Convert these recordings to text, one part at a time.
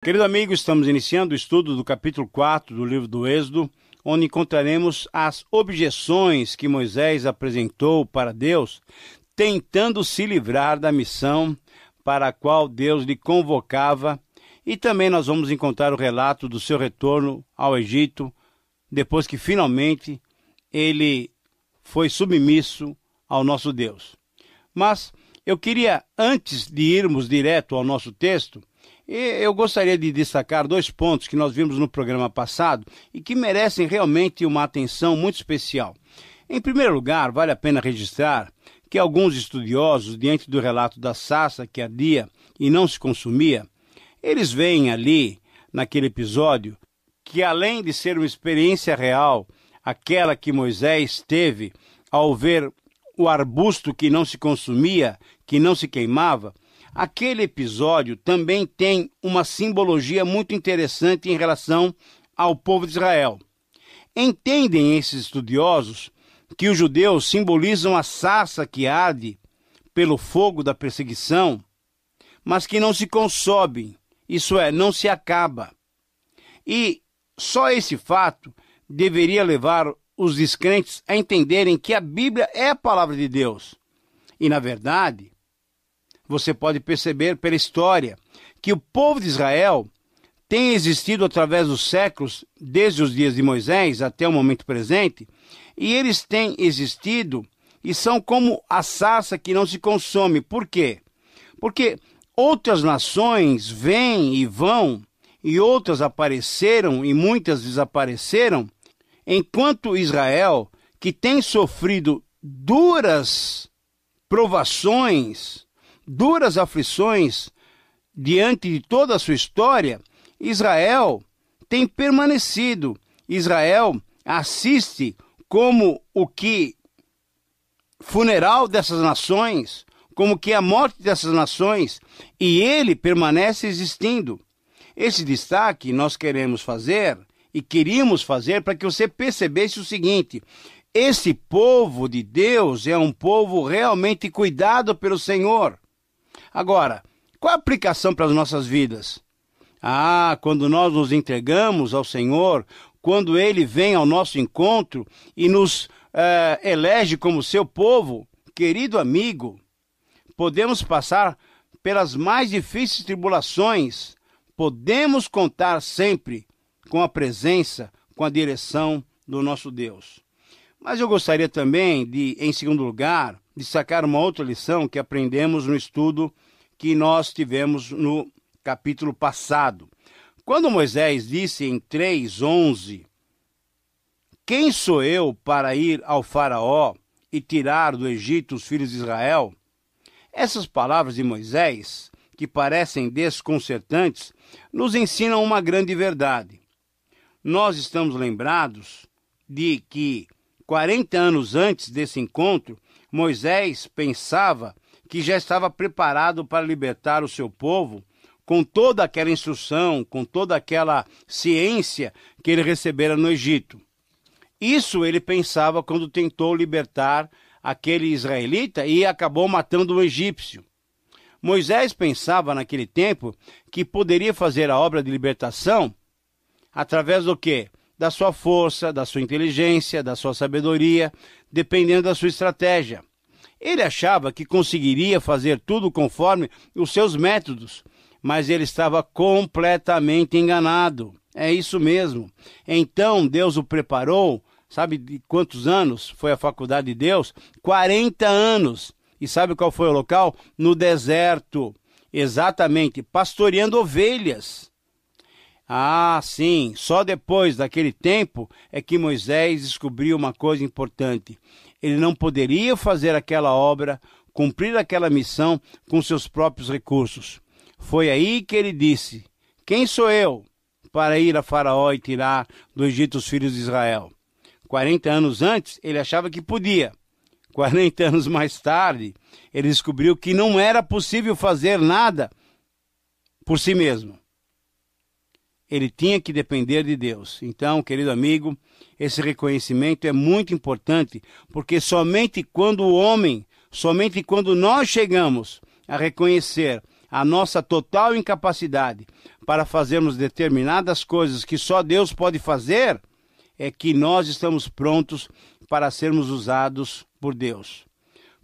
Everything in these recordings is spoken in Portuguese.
Querido amigo, estamos iniciando o estudo do capítulo 4 do livro do Êxodo, onde encontraremos as objeções que Moisés apresentou para Deus, tentando se livrar da missão para a qual Deus lhe convocava, e também nós vamos encontrar o relato do seu retorno ao Egito, depois que finalmente ele foi submisso ao nosso Deus. Mas eu queria, antes de irmos direto ao nosso texto, eu gostaria de destacar dois pontos que nós vimos no programa passado e que merecem realmente uma atenção muito especial. Em primeiro lugar, vale a pena registrar que alguns estudiosos, diante do relato da sarça que ardia e não se consumia, eles veem ali, naquele episódio, que além de ser uma experiência real, aquela que Moisés teve ao ver o arbusto que não se consumia, que não se queimava, aquele episódio também tem uma simbologia muito interessante em relação ao povo de Israel. Entendem esses estudiosos que os judeus simbolizam a sarça que arde pelo fogo da perseguição, mas que não se consome, isso é, não se acaba. E só esse fato deveria levar os descrentes a entenderem que a Bíblia é a palavra de Deus. E, na verdade, você pode perceber pela história que o povo de Israel tem existido através dos séculos, desde os dias de Moisés até o momento presente, e eles têm existido e são como a sarça que não se consome. Por quê? Porque outras nações vêm e vão, e outras apareceram e muitas desapareceram, enquanto Israel, que tem sofrido duras provações, duras aflições diante de toda a sua história, Israel tem permanecido. Israel assiste como o que funeral dessas nações, como que a morte dessas nações, e ele permanece existindo. Esse destaque nós queremos fazer e queríamos fazer para que você percebesse o seguinte: esse povo de Deus é um povo realmente cuidado pelo Senhor. Agora, qual a aplicação para as nossas vidas? Quando nós nos entregamos ao Senhor, quando Ele vem ao nosso encontro e nos elege como seu povo, querido amigo, podemos passar pelas mais difíceis tribulações, podemos contar sempre com a presença, com a direção do nosso Deus. Mas eu gostaria também de, em segundo lugar, destacar uma outra lição que aprendemos no estudo que nós tivemos no capítulo passado. Quando Moisés disse em 3:11, quem sou eu para ir ao faraó e tirar do Egito os filhos de Israel? Essas palavras de Moisés, que parecem desconcertantes, nos ensinam uma grande verdade. Nós estamos lembrados de que 40 anos antes desse encontro, Moisés pensava que já estava preparado para libertar o seu povo com toda aquela instrução, com toda aquela ciência que ele recebera no Egito. Isso ele pensava quando tentou libertar aquele israelita e acabou matando o egípcio. Moisés pensava naquele tempo que poderia fazer a obra de libertação através do quê? Da sua força, da sua inteligência, da sua sabedoria, dependendo da sua estratégia. Ele achava que conseguiria fazer tudo conforme os seus métodos, mas ele estava completamente enganado. É isso mesmo. Então Deus o preparou, sabe de quantos anos foi a faculdade de Deus? 40 anos. E sabe qual foi o local? No deserto. Exatamente, pastoreando ovelhas. Sim, só depois daquele tempo é que Moisés descobriu uma coisa importante. Ele não poderia fazer aquela obra, cumprir aquela missão com seus próprios recursos. Foi aí que ele disse: quem sou eu para ir a Faraó e tirar do Egito os filhos de Israel? 40 anos antes, ele achava que podia. 40 anos mais tarde, ele descobriu que não era possível fazer nada por si mesmo. Ele tinha que depender de Deus. Então, querido amigo, esse reconhecimento é muito importante, porque somente quando nós chegamos a reconhecer a nossa total incapacidade para fazermos determinadas coisas que só Deus pode fazer, é que nós estamos prontos para sermos usados por Deus.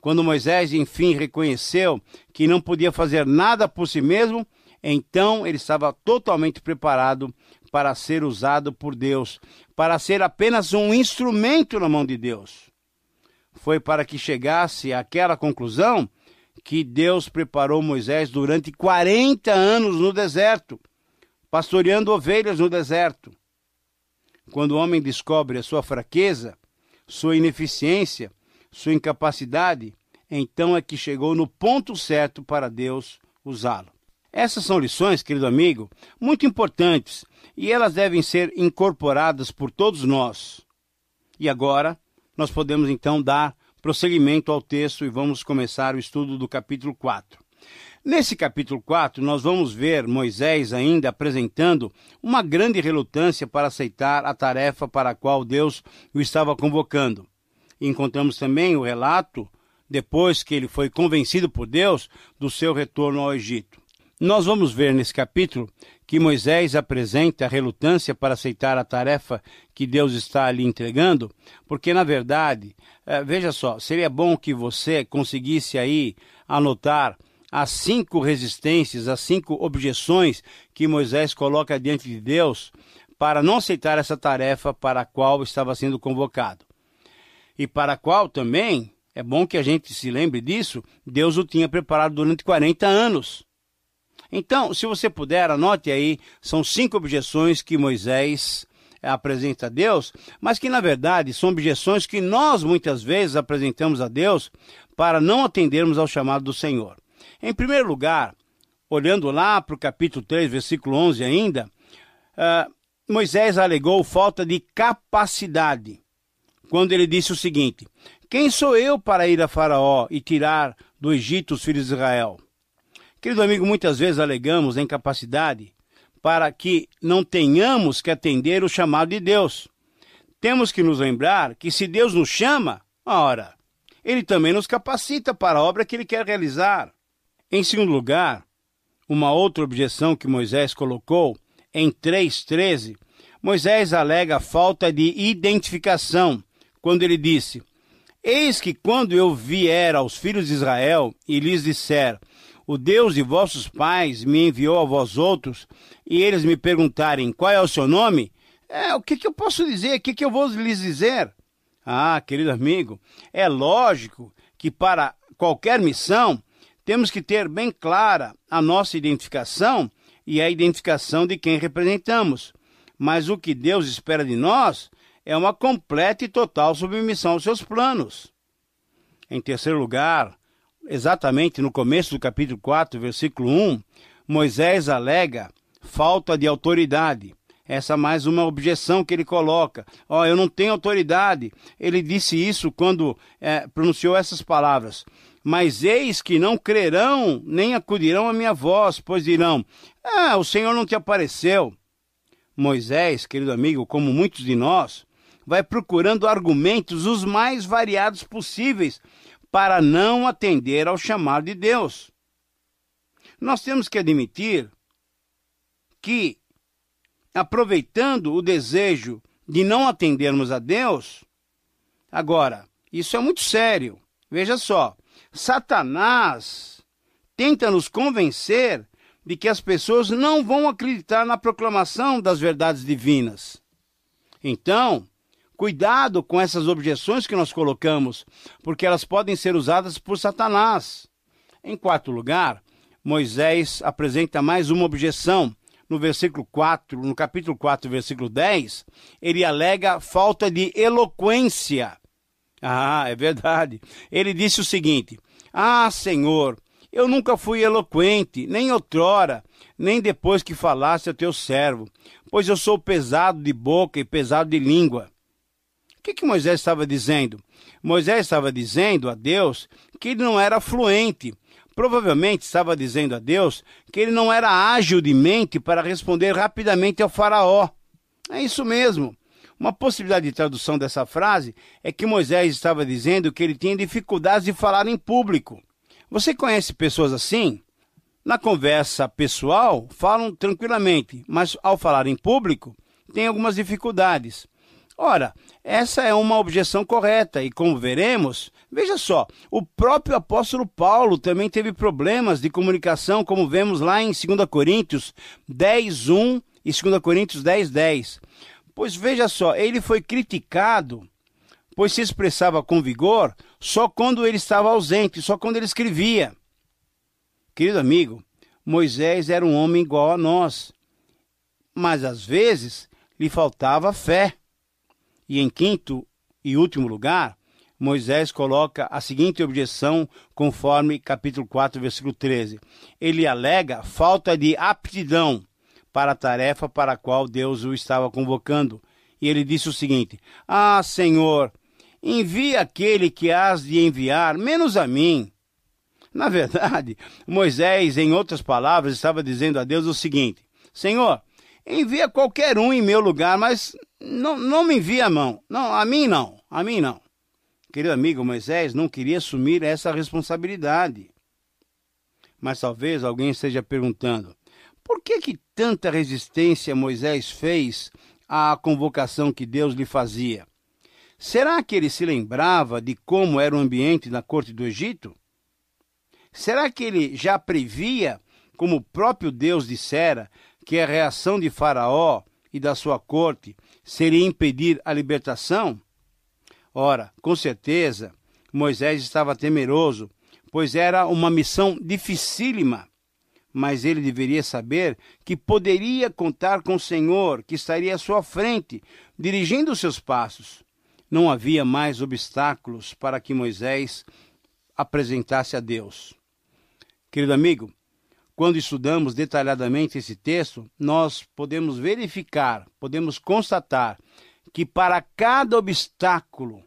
Quando Moisés, enfim, reconheceu que não podia fazer nada por si mesmo, então ele estava totalmente preparado para ser usado por Deus, para ser apenas um instrumento na mão de Deus. Foi para que chegasse àquela conclusão que Deus preparou Moisés durante 40 anos no deserto, pastoreando ovelhas no deserto. Quando o homem descobre a sua fraqueza, sua ineficiência, sua incapacidade, então é que chegou no ponto certo para Deus usá-lo. Essas são lições, querido amigo, muito importantes, e elas devem ser incorporadas por todos nós. E agora, nós podemos então dar prosseguimento ao texto e vamos começar o estudo do capítulo 4. Nesse capítulo 4, nós vamos ver Moisés ainda apresentando uma grande relutância para aceitar a tarefa para a qual Deus o estava convocando. E encontramos também o relato, depois que ele foi convencido por Deus, do seu retorno ao Egito. Nós vamos ver nesse capítulo que Moisés apresenta a relutância para aceitar a tarefa que Deus está ali entregando, porque, na verdade, veja só, seria bom que você conseguisse aí anotar as 5 resistências, as 5 objeções que Moisés coloca diante de Deus para não aceitar essa tarefa para a qual estava sendo convocado. E para a qual também, é bom que a gente se lembre disso, Deus o tinha preparado durante 40 anos. Então, se você puder, anote aí, são 5 objeções que Moisés apresenta a Deus, mas que na verdade são objeções que nós muitas vezes apresentamos a Deus para não atendermos ao chamado do Senhor. Em primeiro lugar, olhando lá para o capítulo 3, versículo 11 ainda, Moisés alegou falta de capacidade, quando ele disse o seguinte: quem sou eu para ir a Faraó e tirar do Egito os filhos de Israel? Querido amigo, muitas vezes alegamos a incapacidade para que não tenhamos que atender o chamado de Deus. Temos que nos lembrar que se Deus nos chama, ora, Ele também nos capacita para a obra que Ele quer realizar. Em segundo lugar, uma outra objeção que Moisés colocou, em 3:13, Moisés alega a falta de identificação, quando ele disse: eis que quando eu vier aos filhos de Israel e lhes disser, o Deus de vossos pais me enviou a vós outros, e eles me perguntarem qual é o seu nome, o que eu posso dizer? O que eu vou lhes dizer? Ah, querido amigo, é lógico que para qualquer missão temos que ter bem clara a nossa identificação e a identificação de quem representamos. Mas o que Deus espera de nós é uma completa e total submissão aos seus planos. Em terceiro lugar, exatamente no começo do capítulo 4, versículo 1, Moisés alega falta de autoridade. Essa é mais uma objeção que ele coloca. Eu não tenho autoridade. Ele disse isso quando pronunciou essas palavras. Mas eis que não crerão, nem acudirão à minha voz, pois dirão, o Senhor não te apareceu. Moisés, querido amigo, como muitos de nós, vai procurando argumentos os mais variados possíveis para não atender ao chamado de Deus. Nós temos que admitir que, aproveitando o desejo de não atendermos a Deus, agora, isso é muito sério. Veja só, Satanás tenta nos convencer de que as pessoas não vão acreditar na proclamação das verdades divinas. Então, cuidado com essas objeções que nós colocamos, porque elas podem ser usadas por Satanás. Em quarto lugar, Moisés apresenta mais uma objeção. No versículo 4, no capítulo 4, versículo 10, ele alega falta de eloquência. É verdade. Ele disse o seguinte: Senhor, eu nunca fui eloquente, nem outrora, nem depois que falaste a teu servo, pois eu sou pesado de boca e pesado de língua. O que Moisés estava dizendo? Moisés estava dizendo a Deus que ele não era fluente. Provavelmente estava dizendo a Deus que ele não era ágil de mente para responder rapidamente ao faraó. É isso mesmo. Uma possibilidade de tradução dessa frase é que Moisés estava dizendo que ele tinha dificuldades de falar em público. Você conhece pessoas assim? Na conversa pessoal, falam tranquilamente, mas ao falar em público, têm algumas dificuldades. Ora, essa é uma objeção correta e, como veremos, veja só, o próprio apóstolo Paulo também teve problemas de comunicação, como vemos lá em 2 Coríntios 10:1 e 2 Coríntios 10:10. Pois veja só, ele foi criticado, pois se expressava com vigor só quando ele estava ausente, só quando ele escrevia. Querido amigo, Moisés era um homem igual a nós, mas às vezes lhe faltava fé. E em quinto e último lugar, Moisés coloca a seguinte objeção conforme capítulo 4, versículo 13. Ele alega falta de aptidão para a tarefa para a qual Deus o estava convocando. E ele disse o seguinte: Ah, Senhor, envia aquele que has de enviar, menos a mim. Na verdade, Moisés, em outras palavras, estava dizendo a Deus o seguinte: Senhor, envia qualquer um em meu lugar, mas não me envia a mão. Não, a mim não. Querido amigo, Moisés não queria assumir essa responsabilidade. Mas talvez alguém esteja perguntando, por que tanta resistência Moisés fez à convocação que Deus lhe fazia? Será que ele se lembrava de como era o ambiente na corte do Egito? Será que ele já previa, como o próprio Deus dissera, que a reação de Faraó e da sua corte seria impedir a libertação? Ora, com certeza, Moisés estava temeroso, pois era uma missão dificílima. Mas ele deveria saber que poderia contar com o Senhor, que estaria à sua frente, dirigindo os seus passos. Não havia mais obstáculos para que Moisés apresentasse a Deus. Querido amigo, quando estudamos detalhadamente esse texto, nós podemos verificar, podemos constatar que para cada obstáculo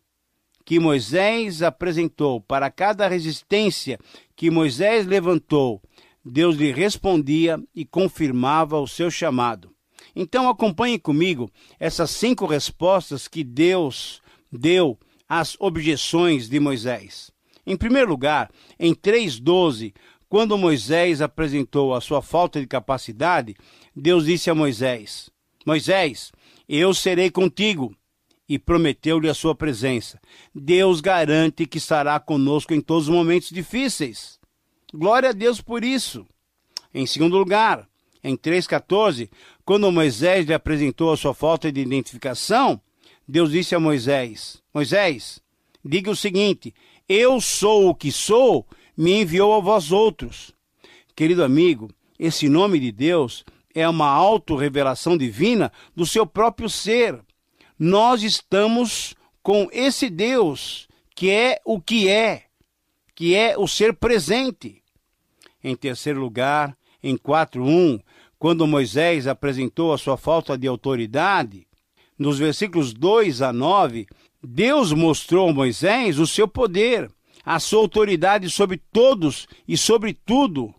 que Moisés apresentou, para cada resistência que Moisés levantou, Deus lhe respondia e confirmava o seu chamado. Então acompanhe comigo essas 5 respostas que Deus deu às objeções de Moisés. Em primeiro lugar, em 3:12, quando Moisés apresentou a sua falta de capacidade, Deus disse a Moisés: Moisés, eu serei contigo, e prometeu-lhe a sua presença. Deus garante que estará conosco em todos os momentos difíceis. Glória a Deus por isso. Em segundo lugar, em 3:14, quando Moisés lhe apresentou a sua falta de identificação, Deus disse a Moisés: Moisés, diga o seguinte: eu sou o que sou, me enviou a vós outros. Querido amigo, esse nome de Deus é uma autorrevelação divina do seu próprio ser. Nós estamos com esse Deus, que é o ser presente. Em terceiro lugar, em 4:1, quando Moisés apresentou a sua falta de autoridade, nos versículos 2-9, Deus mostrou a Moisés o seu poder, a sua autoridade sobre todos e sobre tudo.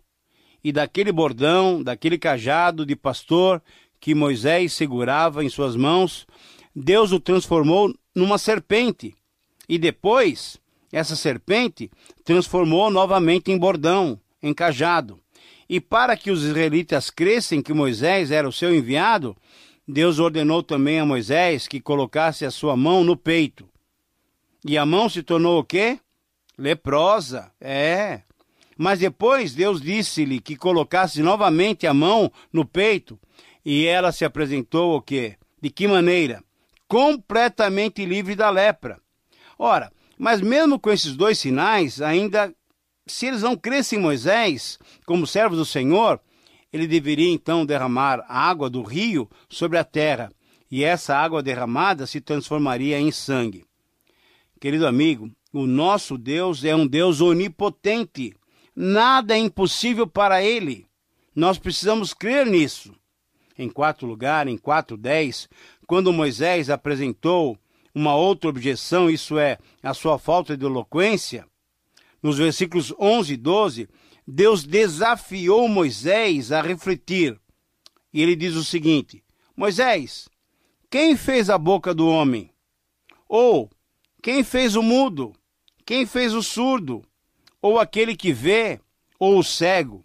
E daquele bordão, daquele cajado de pastor que Moisés segurava em suas mãos, Deus o transformou numa serpente. E depois, essa serpente transformou novamente em bordão, em cajado. E para que os israelitas crescem que Moisés era o seu enviado, Deus ordenou também a Moisés que colocasse a sua mão no peito. E a mão se tornou o quê? Leprosa. Mas depois Deus disse-lhe que colocasse novamente a mão no peito. E ela se apresentou o quê? De que maneira? Completamente livre da lepra. Ora, mas mesmo com esses 2 sinais, ainda se eles não crescem em Moisés como servos do Senhor, ele deveria então derramar a água do rio sobre a terra, e essa água derramada se transformaria em sangue. Querido amigo, o nosso Deus é um Deus onipotente. Nada é impossível para ele. Nós precisamos crer nisso. Em quarto lugar, em 4:10, quando Moisés apresentou uma outra objeção, isso é, a sua falta de eloquência, nos versículos 11 e 12, Deus desafiou Moisés a refletir. E ele diz o seguinte: Moisés, quem fez a boca do homem? Ou quem fez o mudo? Quem fez o surdo? Ou aquele que vê? Ou o cego?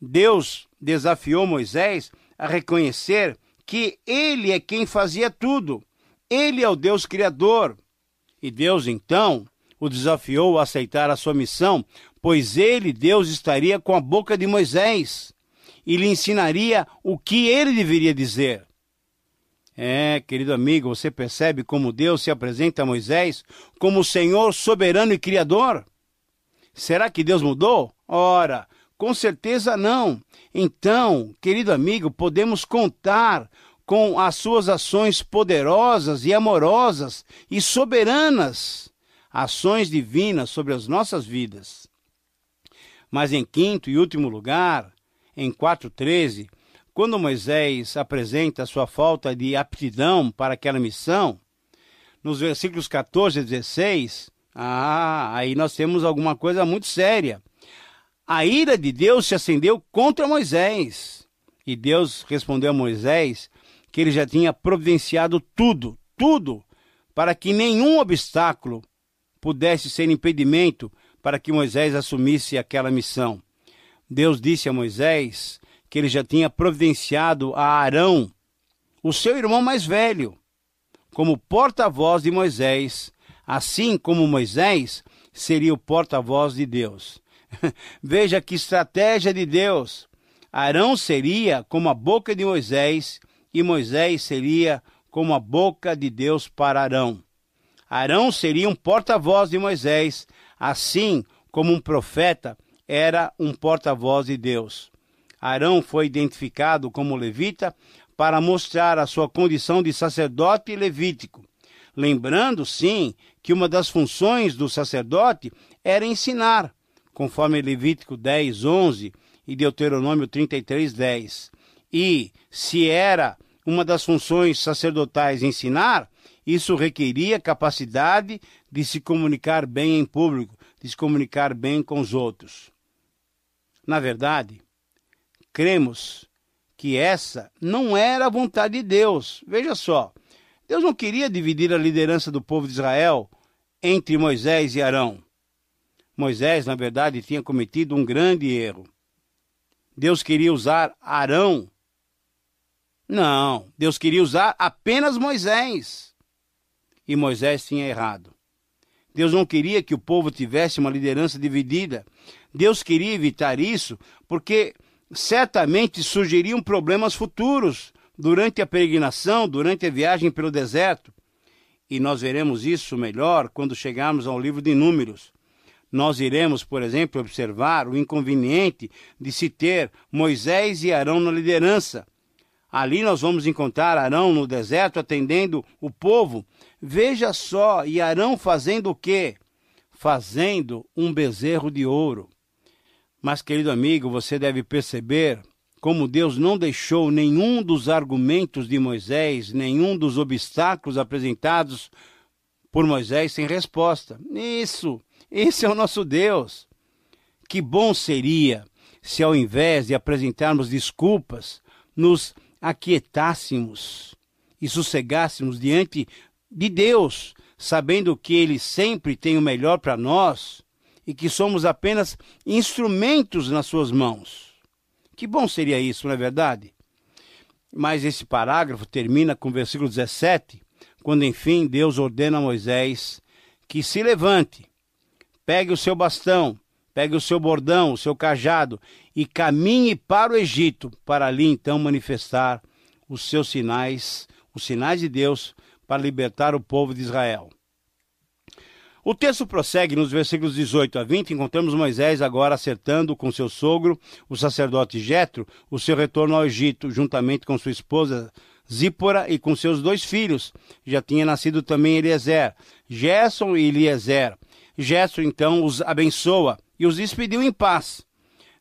Deus desafiou Moisés a reconhecer que ele é quem fazia tudo. Ele é o Deus Criador. E Deus, então, o desafiou a aceitar a sua missão, pois ele, Deus, estaria com a boca de Moisés e lhe ensinaria o que ele deveria dizer. Querido amigo, você percebe como Deus se apresenta a Moisés como o Senhor soberano e criador? Será que Deus mudou? Ora, com certeza não. Então, querido amigo, podemos contar com as suas ações poderosas e amorosas e soberanas, ações divinas sobre as nossas vidas. Mas em quinto e último lugar, em 4:13, quando Moisés apresenta a sua falta de aptidão para aquela missão, nos versículos 14 e 16, aí nós temos alguma coisa muito séria. A ira de Deus se acendeu contra Moisés. E Deus respondeu a Moisés que ele já tinha providenciado tudo, para que nenhum obstáculo pudesse ser impedimento para que Moisés assumisse aquela missão. Deus disse a Moisés que ele já tinha providenciado a Arão, o seu irmão mais velho, como porta-voz de Moisés, assim como Moisés seria o porta-voz de Deus. Veja que estratégia de Deus. Arão seria como a boca de Moisés e Moisés seria como a boca de Deus para Arão. Arão seria um porta-voz de Moisés, assim como um profeta era um porta-voz de Deus. Arão foi identificado como levita para mostrar a sua condição de sacerdote levítico. Lembrando, sim, que uma das funções do sacerdote era ensinar, conforme Levítico 10:11 e Deuteronômio 33:10. E, se era uma das funções sacerdotais ensinar, isso requeria capacidade de se comunicar bem em público, de se comunicar bem com os outros. Na verdade, cremos que essa não era a vontade de Deus. Veja só, Deus não queria dividir a liderança do povo de Israel entre Moisés e Arão. Moisés, na verdade, tinha cometido um grande erro. Deus queria usar Arão. Não, Deus queria usar apenas Moisés. E Moisés tinha errado. Deus não queria que o povo tivesse uma liderança dividida. Deus queria evitar isso porque certamente surgiriam problemas futuros durante a peregrinação, durante a viagem pelo deserto. E nós veremos isso melhor quando chegarmos ao livro de Números. Nós iremos, por exemplo, observar o inconveniente de se ter Moisés e Arão na liderança. Ali nós vamos encontrar Arão no deserto atendendo o povo. Veja só, e Arão fazendo o quê? Fazendo um bezerro de ouro. Mas, querido amigo, você deve perceber como Deus não deixou nenhum dos argumentos de Moisés, nenhum dos obstáculos apresentados por Moisés sem resposta. Esse é o nosso Deus. Que bom seria se, ao invés de apresentarmos desculpas, nos aquietássemos e sossegássemos diante de Deus, sabendo que Ele sempre tem o melhor para nós e que somos apenas instrumentos nas suas mãos. Que bom seria isso, não é verdade? Mas esse parágrafo termina com o versículo 17, quando enfim Deus ordena a Moisés que se levante, pegue o seu bastão, pegue o seu bordão, o seu cajado e caminhe para o Egito, para ali então manifestar os seus sinais, os sinais de Deus para libertar o povo de Israel. O texto prossegue nos versículos 18 a 20, encontramos Moisés agora acertando com seu sogro, o sacerdote Jetro, o seu retorno ao Egito, juntamente com sua esposa Zípora e com seus 2 filhos. Já tinha nascido também Eliezer, Gerson e Eliezer. Jetro então os abençoa e os despediu em paz.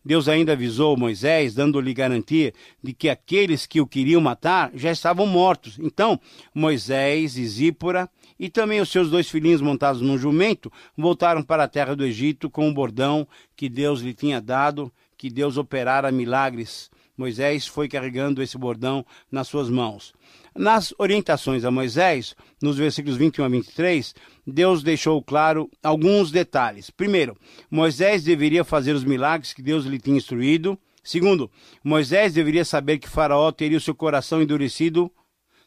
Deus ainda avisou Moisés, dando-lhe garantia de que aqueles que o queriam matar já estavam mortos. Então, Moisés e Zípora e também os seus 2 filhinhos montados num jumento voltaram para a terra do Egito com o bordão que Deus lhe tinha dado, que Deus operara milagres. Moisés foi carregando esse bordão nas suas mãos. Nas orientações a Moisés, nos versículos 21 a 23, Deus deixou claro alguns detalhes. Primeiro, Moisés deveria fazer os milagres que Deus lhe tinha instruído. Segundo, Moisés deveria saber que Faraó teria o seu coração endurecido.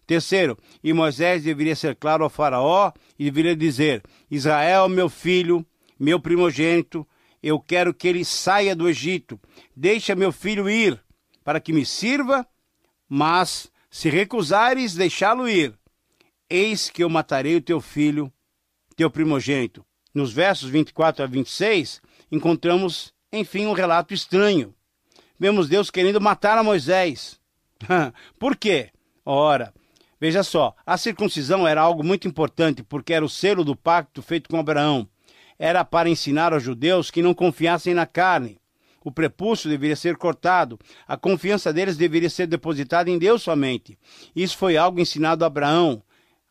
Terceiro, e Moisés deveria ser claro ao Faraó e deveria dizer: Israel, meu filho, meu primogênito, eu quero que ele saia do Egito. Deixa meu filho ir, para que me sirva, mas se recusares deixá-lo ir, eis que eu matarei o teu filho, teu primogênito. Nos versos 24 a 26, encontramos, enfim, um relato estranho. Vemos Deus querendo matar a Moisés. Por quê? Ora, veja só, a circuncisão era algo muito importante, porque era o selo do pacto feito com Abraão. Era para ensinar aos judeus que não confiassem na carne. O prepúcio deveria ser cortado. A confiança deles deveria ser depositada em Deus somente. Isso foi algo ensinado a Abraão.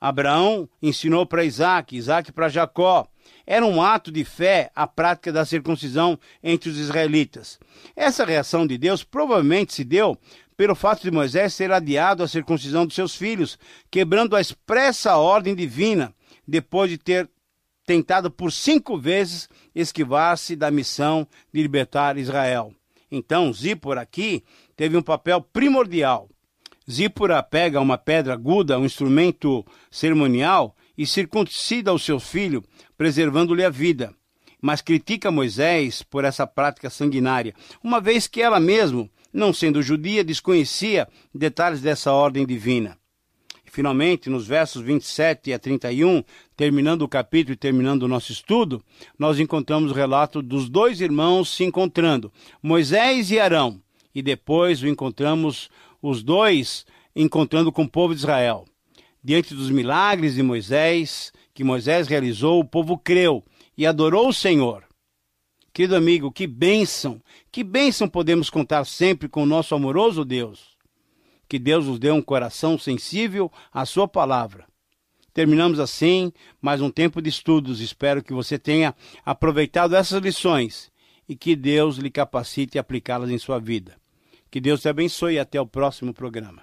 Abraão ensinou para Isaac, Isaac para Jacó. Era um ato de fé a prática da circuncisão entre os israelitas. Essa reação de Deus provavelmente se deu pelo fato de Moisés ter adiado a circuncisão dos seus filhos, quebrando a expressa ordem divina, depois de ter tentado por 5 vezes esquivar-se da missão de libertar Israel. Então, Zípora aqui teve um papel primordial. Zípora pega uma pedra aguda, um instrumento cerimonial, e circuncida o seu filho, preservando-lhe a vida. Mas critica Moisés por essa prática sanguinária, uma vez que ela mesma, não sendo judia, desconhecia detalhes dessa ordem divina. Finalmente, nos versos 27 a 31, terminando o capítulo e terminando o nosso estudo, nós encontramos o relato dos 2 irmãos se encontrando, Moisés e Arão, e depois encontramos os 2 encontrando com o povo de Israel. Diante dos milagres de Moisés, que Moisés realizou, o povo creu e adorou o Senhor. Querido amigo, que bênção podemos contar sempre com o nosso amoroso Deus. Que Deus nos dê um coração sensível à sua palavra. Terminamos assim mais um tempo de estudos. Espero que você tenha aproveitado essas lições e que Deus lhe capacite a aplicá-las em sua vida. Que Deus te abençoe e até o próximo programa.